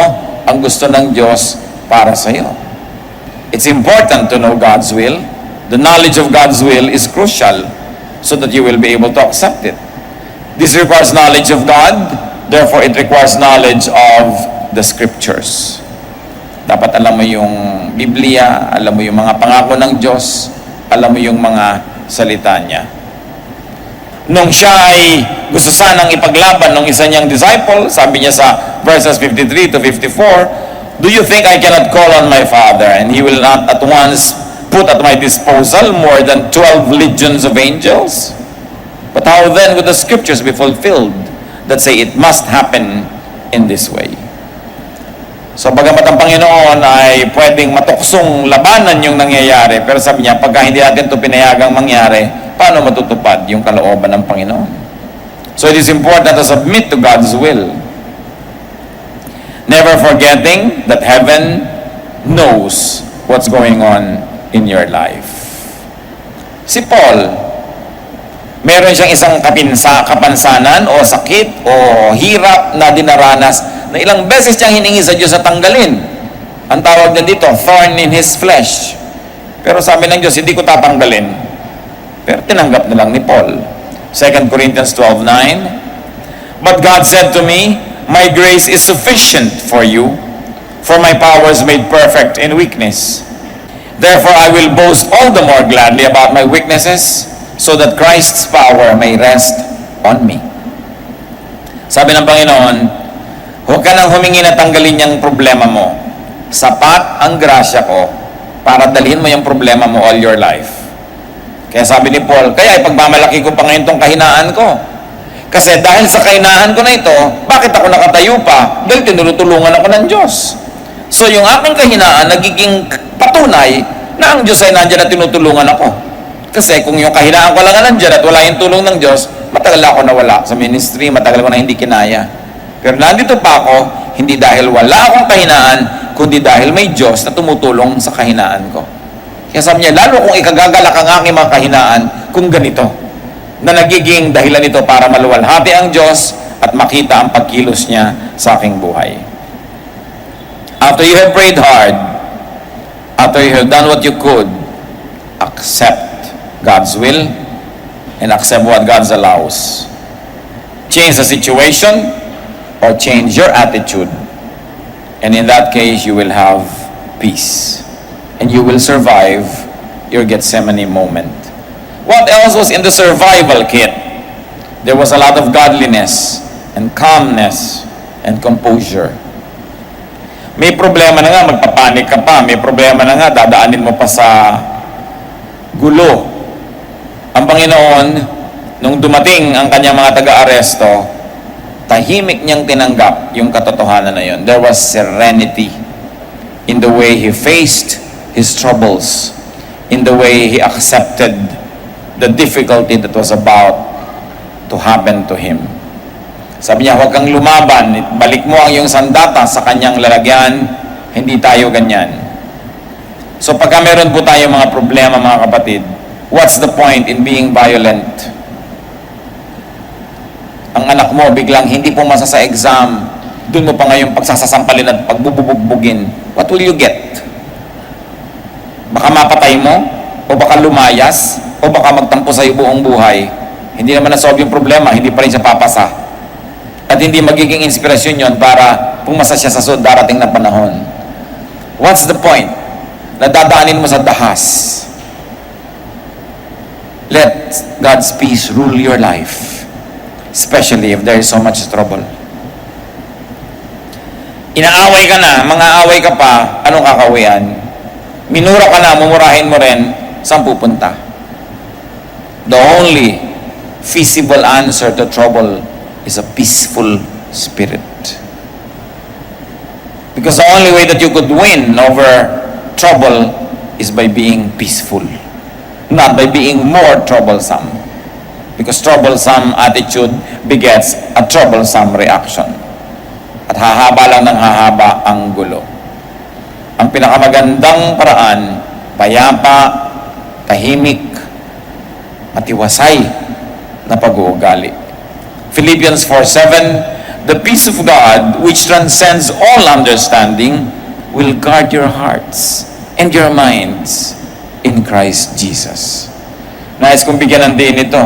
ang gusto ng Diyos para sa iyo. It's important to know God's will. The knowledge of God's will is crucial so that you will be able to accept it. This requires knowledge of God, therefore it requires knowledge of the Scriptures. Dapat alam mo yung Biblia, alam mo yung mga pangako ng Diyos, alam mo yung mga salita niya. Nung siya ay gusto sanang ipaglaban ng isa niyang disciple, sabi niya sa verses 53 to 54, "Do you think I cannot call on my Father, and He will not at once put at my disposal more than 12 legions of angels? But how then would the Scriptures be fulfilled that say it must happen in this way?" So bagamat ang Panginoon ay pwedeng matuksong labanan yung nangyayari, pero sabi niya, pagka hindi natin ito pinayagang mangyari, paano matutupad yung kalooban ng Panginoon? So it is important to submit to God's will. Never forgetting that heaven knows what's going on in your life. Si Paul, meron siyang isang kapansanan o sakit o hirap na dinaranas na ilang beses siyang hiningi sa Diyos na tanggalin. Ang tawag niya dito, thorn in his flesh. Pero sabi ng Diyos, hindi ko tatanggalin. Pero tinanggap na lang ni Paul. 2 Corinthians 12:9, "But God said to me, my grace is sufficient for you, for my power is made perfect in weakness. Therefore I will boast all the more gladly about my weaknesses, so that Christ's power may rest on me." Sabi ng Panginoon, huwag ka nang humingi na tanggalin yung problema mo. Sapat ang grasya ko para dalhin mo yung problema mo all your life. Kaya sabi ni Paul, kaya ipagmamalaki ko pa ngayon tong kahinaan ko. Kasi dahil sa kahinaan ko na ito, bakit ako nakatayo pa? Dahil tinutulungan ako ng Diyos. So yung aking kahinaan nagiging patunay na ang Diyos ay nandiyan at tinutulungan ako. Kasi kung yung kahinaan ko lang nandiyan at wala yung tulong ng Diyos, matagal ako nawala sa ministry, matagal ko na hindi kinaya. Pero nandito pa ako, hindi dahil wala akong kahinaan, kundi dahil may Diyos na tumutulong sa kahinaan ko. Kaya sabi niya, lalo kung ikagagalak ang aking mga kahinaan, kung ganito, na nagiging dahilan nito para maluwalhati ang Diyos at makita ang pagkilos niya sa aking buhay. After you have prayed hard, after you have done what you could, accept God's will and accept what God allows. Change the situation or change your attitude. And in that case, you will have peace. And you will survive your Gethsemane moment. What else was in the survival kit? There was a lot of godliness and calmness and composure. May problema na nga, magpapanik ka pa. May problema na nga, dadaanin mo pa sa gulo. Ang Panginoon, nung dumating ang kanyang mga taga-aresto, tahimik niyang tinanggap yung katotohanan na yun. There was serenity in the way he faced his troubles, in the way he accepted the difficulty that was about to happen to him. Sabi niya, huwag kang lumaban, balik mo ang iyong sandata sa kanyang lalagyan, hindi tayo ganyan. So pagka meron po tayo mga problema, mga kapatid, what's the point in being violent? Ang anak mo biglang hindi pumasa sa exam, dun mo pa ngayon pagsasasampalin at pagbububugbugin, what will you get? Baka mapatay mo, o baka lumayas, o baka magtampo sa iyo buong buhay. Hindi naman na-solve yung problema, hindi pa rin siya papasa. At hindi magiging inspirasyon yon para pumasa siya sa darating na panahon. What's the point? Nadadaanin mo sa dahas. Let God's peace rule your life, especially if there is so much trouble. Inaaway ka na, mga away ka pa, anong kakawian? Minura ka na, mumurahin mo rin, saan pupunta? The only feasible answer to trouble is a peaceful spirit. Because the only way that you could win over trouble is by being peaceful, not by being more troublesome. Because troublesome attitude begets a troublesome reaction. At hahaba lang ng hahaba ang gulo. Ang pinakamagandang paraan, payapa, tahimik, matiwasay na pag-uugali. Philippians 4:7, the peace of God, which transcends all understanding, will guard your hearts and your minds in Christ Jesus. Nais kong bigyan ng diin ito.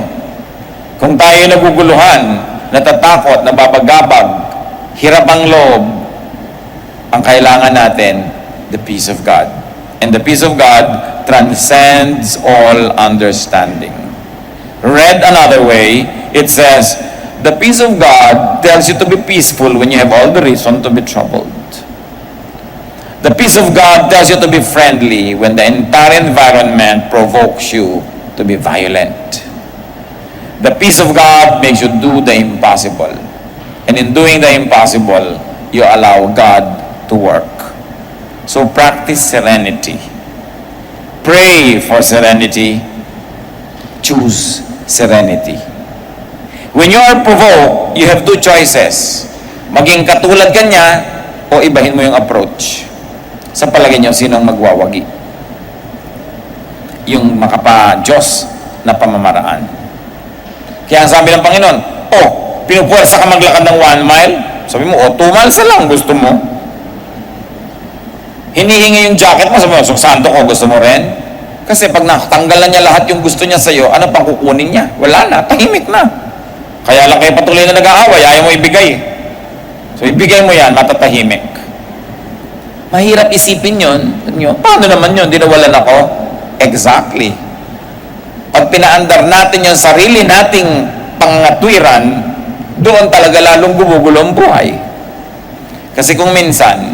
Kung tayo naguguluhan, natatakot, nababagabag, hirap ang loob, ang kailangan natin, the peace of God. And the peace of God transcends all understanding. Read another way, it says, the peace of God tells you to be peaceful when you have all the reason to be troubled. The peace of God tells you to be friendly when the entire environment provokes you to be violent. The peace of God makes you do the impossible. And in doing the impossible, you allow God to work. So practice serenity. Pray for serenity. Choose serenity. When you are provoked, you have two choices. Maging katulad ka niya o ibahin mo yung approach. Sa palagay niyo, sino ang magwawagi? Yung makapa-Diyos na pamamaraan. Kaya ang sabi ng Panginoon, pinupuwersa ka maglakad ng 1 mile? Sabi mo, 2 miles na lang, gusto mo? Hinihingi yung jacket mo, sabi mo, santo ko, gusto mo rin? Kasi pag natanggal na niya lahat yung gusto niya sa'yo, ano pang kukunin niya? Wala na, tahimik na. Kaya lang kayo patuloy na nag-aaway, ayaw mo ibigay. So ibigay mo yan, matatahimik. Mahirap isipin yun. Paano naman yun? Dinawalan ako? Exactly. Pag pinaandar natin yung sarili nating pangatwiran, doon talaga lalong gumugulo ang buhay. Kasi kung minsan,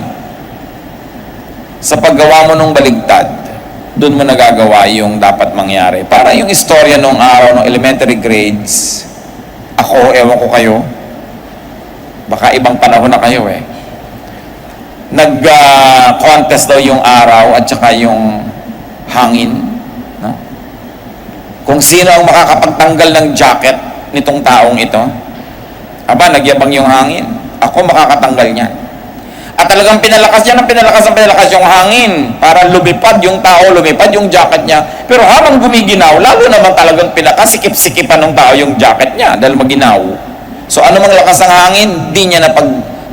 sa paggawa mo ng baligtad, doon mo nagagawa yung dapat mangyari. Para yung istorya nung araw ng elementary grades, ako, ewan ko kayo, baka ibang panahon na kayo nag-contest daw yung araw at saka yung hangin. No? Kung sino ang makakapagtanggal ng jacket nitong taong ito, nagyabang yung hangin. Ako makakatanggal niya. At talagang pinalakas niya ng pinalakas yung hangin para lumipad yung tao, lumipad yung jacket niya. Pero habang gumiginaw, lalo naman talagang sikip-sikipan ng tao yung jacket niya dahil maginaw. So ano mang lakas ng hangin, di niya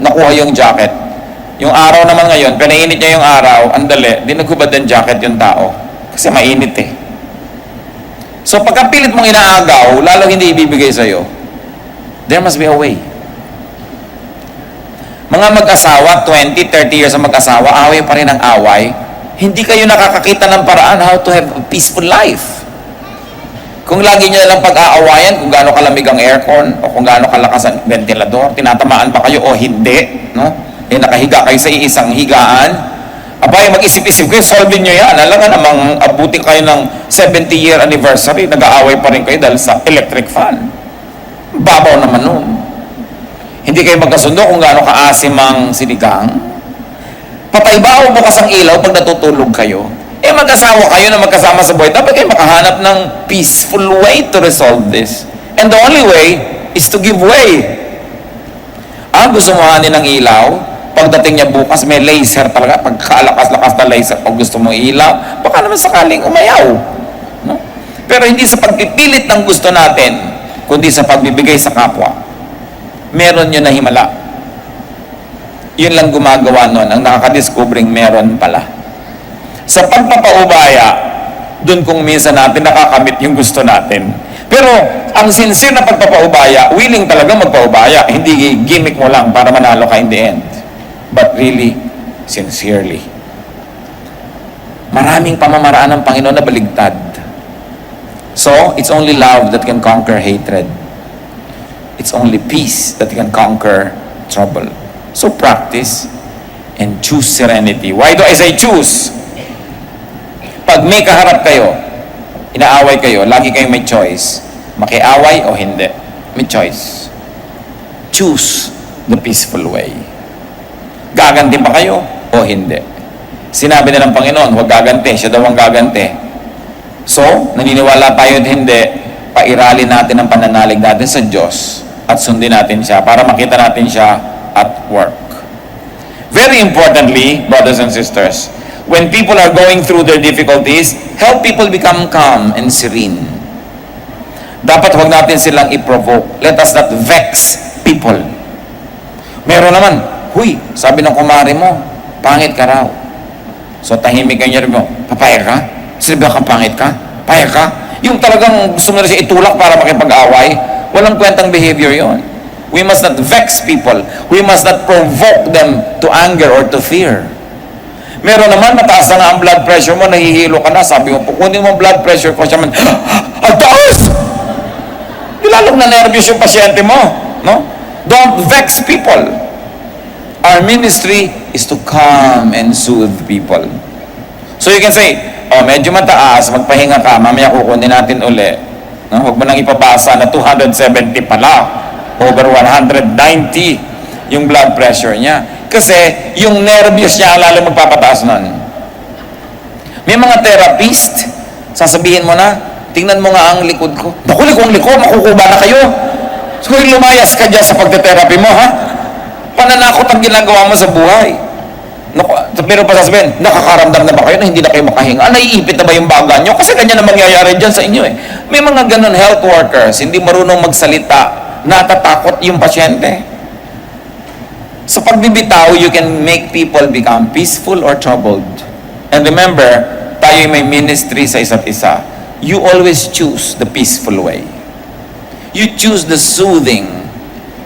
nakuha yung jacket. Yung araw naman ngayon, pinainit niya yung araw, andali, di naghubad ng jacket yung tao. Kasi mainit So pagkapilit mong inaagaw, lalo hindi ibibigay sa'yo, there must be a way. Mga mag-asawa, 20, 30 years ang mag-asawa, away pa rin ang away. Hindi kayo nakakakita ng paraan how to have a peaceful life. Kung lagi nyo nalang pag-aawayan, kung gaano kalamig ang aircon, o kung gaano kalakas ang ventilador, tinatamaan pa kayo o hindi, no? Nakahiga kayo sa iisang higaan, mag-isip-isip kayo, solve nyo yan. Alam nga namang abutin kayo ng 70-year anniversary, nag-aaway pa rin kayo dahil sa electric fan. Babaw naman nun. Hindi kayo magkasundo kung gaano kaasim ang sinigang? Patay ba o bukas ang ilaw pag natutulog kayo? Mag-asawa kayo na magkasama sa buhay. Dapat kayo makahanap ng peaceful way to resolve this. And the only way is to give way. Gusto mo hanin ng ilaw? Pagdating niya bukas, may laser talaga. Pagkalakas-lakas na laser, pag gusto mo ilaw, baka naman sakaling umayaw. No? Pero hindi sa pagpipilit ng gusto natin, kundi sa pagbibigay sa kapwa. Meron yun na himala. Yun lang gumagawa nun, ang nakakadiscovering meron pala. Sa pagpapaubaya, dun kung minsan natin nakakamit yung gusto natin. Pero, ang sincere na pagpapaubaya, willing talaga magpaubaya. Hindi gimmick mo lang para manalo ka in the end. But really, sincerely. Maraming pamamaraan ng Panginoon na baligtad. So, it's only love that can conquer hatred. It's only peace that can conquer trouble. So, practice and choose serenity. Why do I say choose? Pag may kaharap kayo, inaaway kayo, lagi kayong may choice. Makiaway o hindi. May choice. Choose the peaceful way. Gaganti ba kayo o hindi? Sinabi na ng Panginoon, huwag gaganti. Siya daw ang gaganti. So, naniniwala tayo at hindi, pairalin natin ang pananalig natin sa Diyos at sundin natin siya para makita natin siya at work. Very importantly, brothers and sisters, when people are going through their difficulties, help people become calm and serene. Dapat huwag natin silang i-provoke. Let us not vex people. Meron naman, huy, sabi ng kumari mo, pangit ka raw. So tahimik ka niya rin mo, papaya ka? Sabi ka pangit ka? Paya ka? Yung talagang gusto mo na siya itulak para makipag-away, walang kwentang behavior yon. We must not vex people. We must not provoke them to anger or to fear. Meron naman, mataas na nga ang blood pressure mo, nahihilo ka na, sabi mo, kunin mo blood pressure ko, siya man, ang taas! Lalong na nervous yung pasyente mo, no? Don't vex people. Our ministry is to calm and soothe people. So you can say, medyo mataas, magpahinga ka, mamaya kukunin natin uli. No? Huwag mo nang ipabasa na 270 pala, over 190 yung blood pressure niya. Kasi yung nervous niya lalo magpapataas nun. May mga therapist, sasabihin mo na, tingnan mo nga ang likod ko. Naku, liko, makukuba na kayo. So, lumayas ka dyan sa pagte-therapy mo, ha? Pananakot ang ginagawa mo sa buhay. Naku, pero pa sasabihin, nakakaramdam na ba kayo na hindi na kayo makahinga? Naiipit na ba yung baga nyo? Kasi ganyan na mangyayari dyan sa inyo eh. May mga ganun health workers, hindi marunong magsalita, natatakot yung pasyente. Sa pagbibitaw, you can make people become peaceful or troubled. And remember, tayo may ministry sa isa't isa. You always choose the peaceful way. You choose the soothing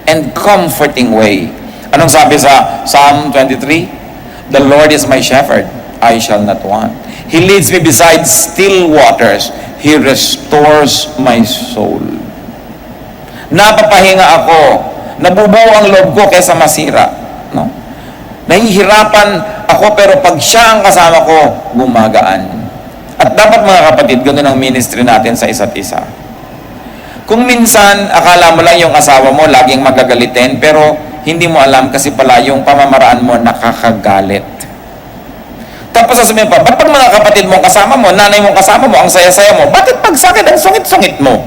and comforting way. Anong sabi sa Psalm 23? The Lord is my shepherd, I shall not want. He leads me beside still waters. He restores my soul. Napapahinga ako. Nabubuo ang loob ko kaysa masira. No? Nahihirapan ako pero pag siya ang kasama ko, gumagaan. At dapat mga kapatid, ganun ang ministry natin sa isa't isa. Kung minsan, akala mo lang yung asawa mo laging magagalitin, pero hindi mo alam kasi pala yung pamamaraan mo nakakagalit. Tapos sasabihin pa, ba't pag mga kapatid mong kasama mo, nanay mong kasama mo, ang saya-saya mo, bakit pag sakit ang sungit-sungit mo?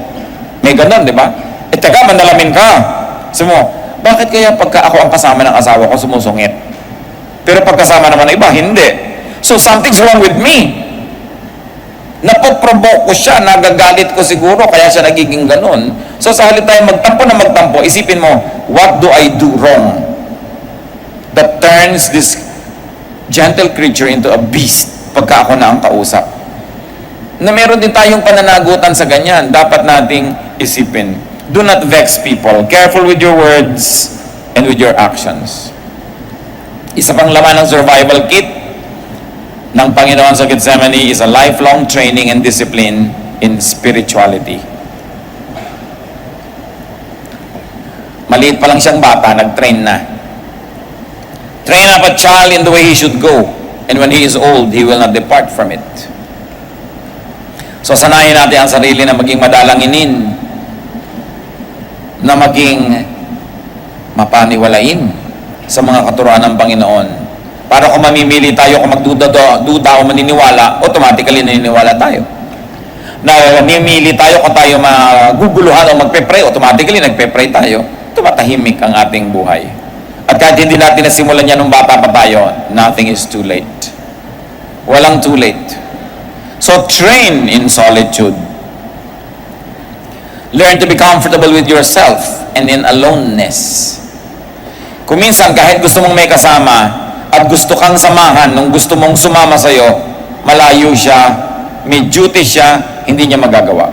May ganun, di ba? Teka, mandalamin ka. Sabi mo, bakit kaya pagka ako ang kasama ng asawa ko, sumusungit? Pero pagkasama naman ng iba, hindi. So something's wrong with me. Napoprovoke ko siya, nagagalit ko siguro, kaya siya nagiging ganun. So sa halip tayo magtampo na magtampo, isipin mo, what do I do wrong that turns this gentle creature into a beast pagka ako na ang kausap? Na meron din tayong pananagutan sa ganyan, dapat nating isipin. Do not vex people. Careful with your words and with your actions. Isa pang laman ng survival kit ng Panginoon sa Gethsemane is a lifelong training and discipline in spirituality. Maliit pa lang siyang bata, nag-train na. Train up a child in the way he should go, and when he is old, he will not depart from it. So sanayin natin ang sarili na maging madalanginin, na maging mapaniwalain sa mga katuruan ng Panginoon. Para kung mamimili tayo, kung magduda o maniniwala, automatically naniniwala tayo. Namimili tayo kung tayo maguguluhan o magpe-pray, automatically nagpe-pray tayo. Tumatahimik ang ating buhay. At kahit hindi natin nasimulan yan nung bata pa tayo, nothing is too late. Walang too late. So train in solitude. Learn to be comfortable with yourself and in aloneness. Kung minsan, kahit gusto mong may kasama at gusto kang samahan, nung gusto mong sumama sa'yo, malayo siya, may duty siya, hindi niya magagawa.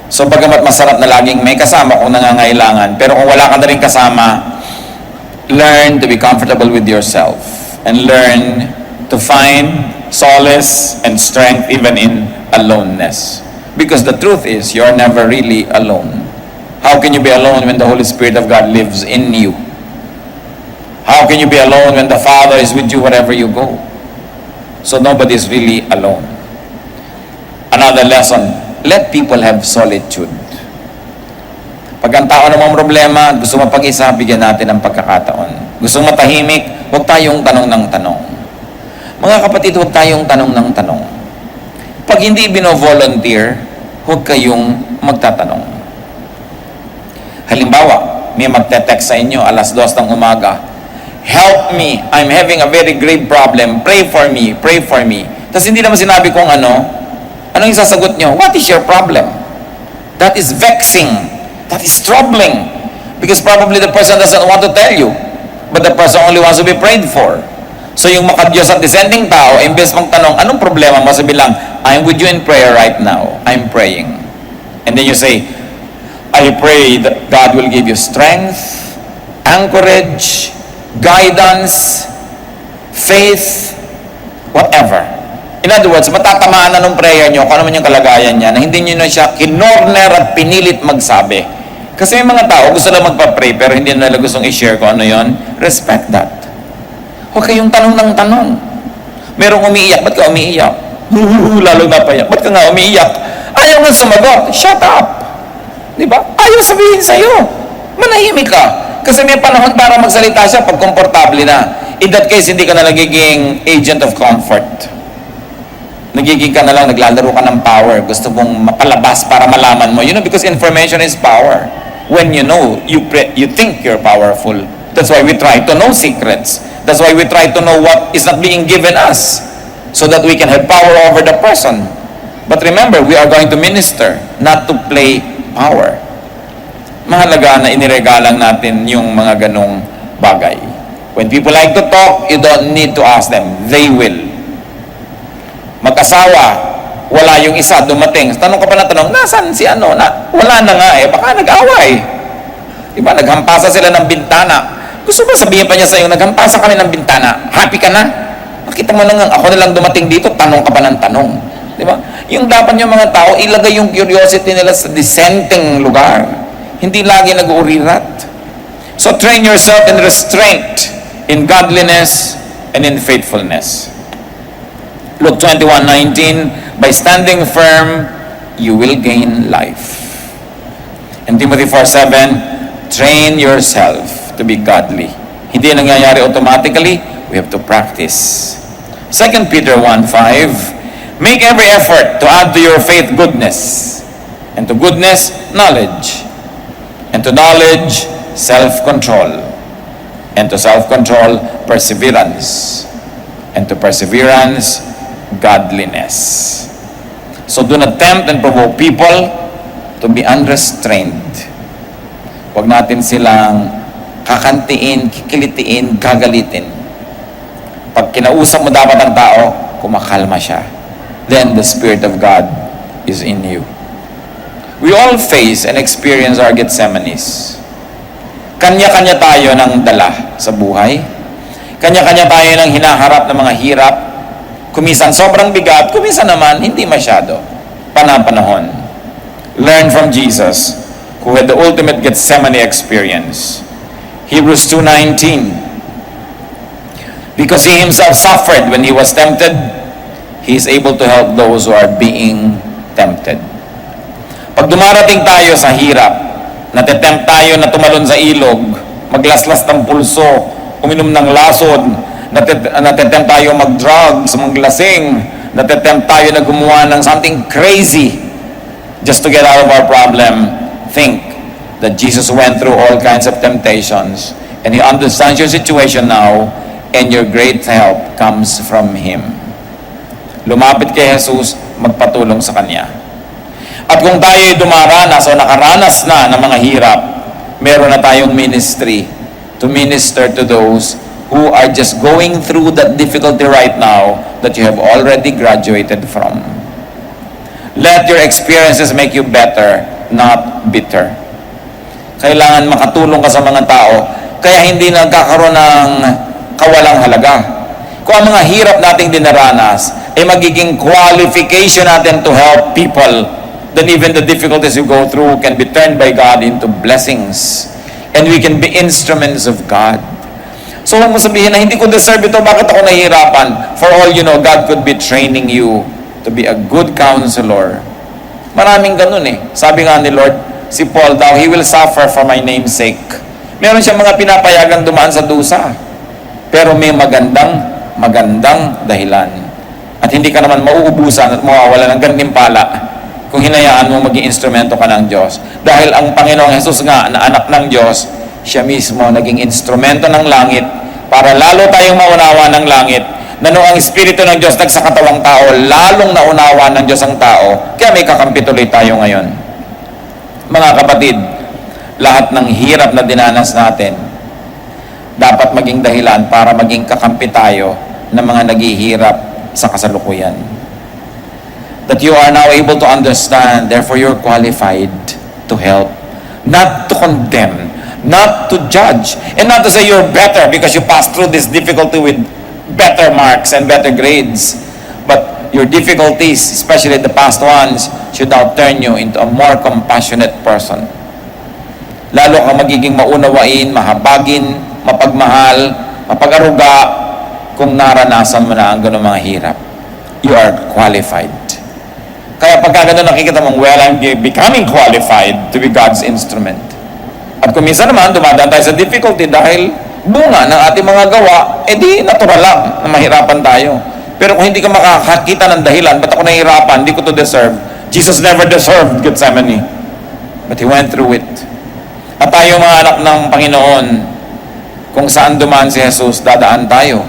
So, bagamat masarap na laging may kasama kung nangangailangan, pero kung wala ka na rin kasama, learn to be comfortable with yourself and learn to find solace and strength even in aloneness. Because the truth is, you're never really alone. How can you be alone when the Holy Spirit of God lives in you? How can you be alone when the Father is with you wherever you go? So nobody is really alone. Another lesson, let people have solitude. Pag ang tao namang problema, gusto mapag-isa, bigyan natin ng pagkakataon. Gusto matahimik, huwag tayong tanong ng tanong. Mga kapatid, huwag tayong tanong ng tanong. Pag hindi bino-volunteer, huwag kayong magtatanong. Halimbawa, may magte-text sa inyo alas 2 ng umaga, "Help me, I'm having a very grave problem. Pray for me, pray for me." Tapos hindi naman sinabi kung anong isasagot nyo? What is your problem? That is vexing. That is troubling. Because probably the person doesn't want to tell you. But the person only wants to be prayed for. So yung makadiyos at dissenting tao, imbes mong tanong, anong problema mo? Sabi lang, I'm with you in prayer right now. I'm praying. And then you say, I pray that God will give you strength, anchorage, guidance, faith, whatever. In other words, matatamaan na ng prayer nyo kung ano man yung kalagayan niya, na hindi nyo na siya kinorner at pinilit magsabi. Kasi may mga tao gusto lang magpa-pray pero hindi nila gustong i-share kung ano yon. Respect that. Huwag kayong tanong ng tanong. Merong umiiyak, ba't ka umiiyak? Lalo na pa yan. Ba't ka nga umiiyak? Ayaw nga sumagot. Shut up. Diba? Ayaw sabihin sa'yo. Manahimik ka. Kasi may panahon para magsalita siya pag komportable na. In that case, hindi ka na nagiging agent of comfort. Nagiging ka na lang, naglalaro ka ng power. Gusto mong mapalabas para malaman mo. You know, because information is power. When you know, you think you're powerful. That's why we try to know secrets. That's why we try to know what is not being given us. So that we can have power over the person. But remember, we are going to minister, not to play power. Mahalaga na iniregalang natin yung mga ganong bagay. When people like to talk, you don't need to ask them. They will. Mag-asawa, wala yung isa, dumating. Tanong ka pa na tanong, nasan si ano? Wala na nga eh, baka nag-away. Diba, naghampasa sila ng bintana. Gusto ba sabihin pa niya sa'yo, naghampasa kami ng bintana, happy ka na? Nakita mo na nga, ako na lang dumating dito, tanong ka pa ng tanong. Diba? Yung dapat yung mga tao, ilagay yung curiosity nila sa dissenting lugar. Hindi lagi nag-uurirat. So train yourself in restraint, in godliness, and in faithfulness. Luke 21:19, by standing firm, you will gain life. And Timothy 4:7, train yourself to be godly. Hindi nangyayari automatically, we have to practice. 2 Peter 1:5, make every effort to add to your faith goodness, and to goodness, knowledge, and to knowledge, self-control, and to self-control, perseverance, and to perseverance, godliness. So do not tempt and provoke people to be unrestrained. Huwag natin silang kakantiin, kikilitiin, gagalitin. Pag kinausap mo dapat ang tao, kumakalma siya. Then the Spirit of God is in you. We all face and experience our Gethsemanes. Kanya-kanya tayo ng dala sa buhay. Kanya-kanya tayo ng hinaharap ng mga hirap. Kuminsan sobrang bigat, kuminsan naman hindi masyado. Panahon. Learn from Jesus, who had the ultimate Gethsemane experience. Hebrews 2:19. Because he himself suffered when he was tempted, he is able to help those who are being tempted. Pag dumarating tayo sa hirap, Natetempt tayo na tumalon sa ilog, maglaslas ng pulso, uminom ng lason, natetempt tayo mag-drugs, maglasing, natetempt tayo na gumawa ng something crazy just to get out of our problem. Think that Jesus went through all kinds of temptations and He understands your situation now, and your great help comes from Him. Lumapit kay Jesus, magpatulong sa Kanya. At kung tayo'y dumaranas o nakaranas na ng mga hirap, meron na tayong ministry to minister to those who are just going through that difficulty right now that you have already graduated from. Let your experiences make you better, not bitter. Kailangan makatulong ka sa mga tao, kaya hindi nagkakaroon ng kawalang halaga. Kung ang mga hirap nating dinaranas ay magiging qualification natin to help people, then even the difficulties you go through can be turned by God into blessings. And we can be instruments of God. So huwag mo sabihin na hindi ko deserve ito, bakit ako nahihirapan? For all you know, God could be training you to be a good counselor. Maraming ganun eh. Sabi nga ni Lord, si Paul daw, he will suffer for my name's sake. Meron siyang mga pinapayagang dumaan sa dusa. Pero may magandang dahilan. At hindi ka naman mauubusan at mawawala ng gantimpala kung hinayaan mo maging instrumento ka ng Diyos. Dahil ang Panginoong Jesus nga, na anak ng Diyos, siya mismo naging instrumento ng langit para lalo tayong maunawa ng langit na noong ang Espiritu ng Diyos nagsakatawang tao, lalong naunawa ng Diyos ang tao. Kaya may kakampi tuloy tayo ngayon. Mga kapatid, lahat ng hirap na dinanas natin, dapat maging dahilan para maging kakampi tayo ng mga naghihirap sa kasalukuyan. That you are now able to understand, therefore you're qualified to help, not to condemn, not to judge, and not to say you're better because you passed through this difficulty with better marks and better grades. But your difficulties, especially the past ones, should now turn you into a more compassionate person. Lalo ka magiging maunawain, mahabagin, mapagmahal, mapag-aruga kung naranasan mo na ang ganung mga hirap. You are qualified. Kaya pagka ganun nakikita mong, well, I'm becoming qualified to be God's instrument. At kung minsan naman, dumadaan tayo sa difficulty dahil bunga ng ating mga gawa, edi natural lang na mahirapan tayo. Pero kung hindi ka makakakita ng dahilan, ba't ako nahihirapan, hindi ko to deserve. Jesus never deserved Gethsemane. But He went through it. At tayo mga anak ng Panginoon, kung saan dumaan si Jesus, dadaan tayo.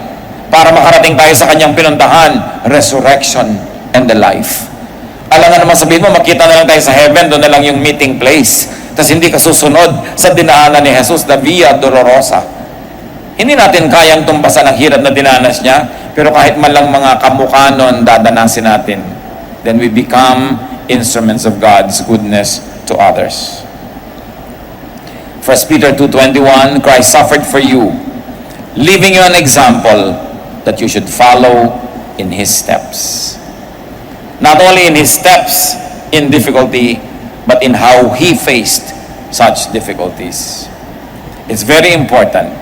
Para makarating tayo sa Kanyang pinuntahan, resurrection and the life. Alam nga naman sabihin mo, makita na lang tayo sa heaven, doon na lang yung meeting place. Tapos hindi ka susunod sa dinaanan ni Jesus, the Via Dolorosa. Hindi natin kayang tumbasan ang hirap na dinanas niya, pero kahit man lang mga kamukha nun, dadanasin natin. Then we become instruments of God's goodness to others. 1 Peter 2:21, Christ suffered for you, leaving you an example that you should follow in His steps. Not only in His steps in difficulty, but in how He faced such difficulties. It's very important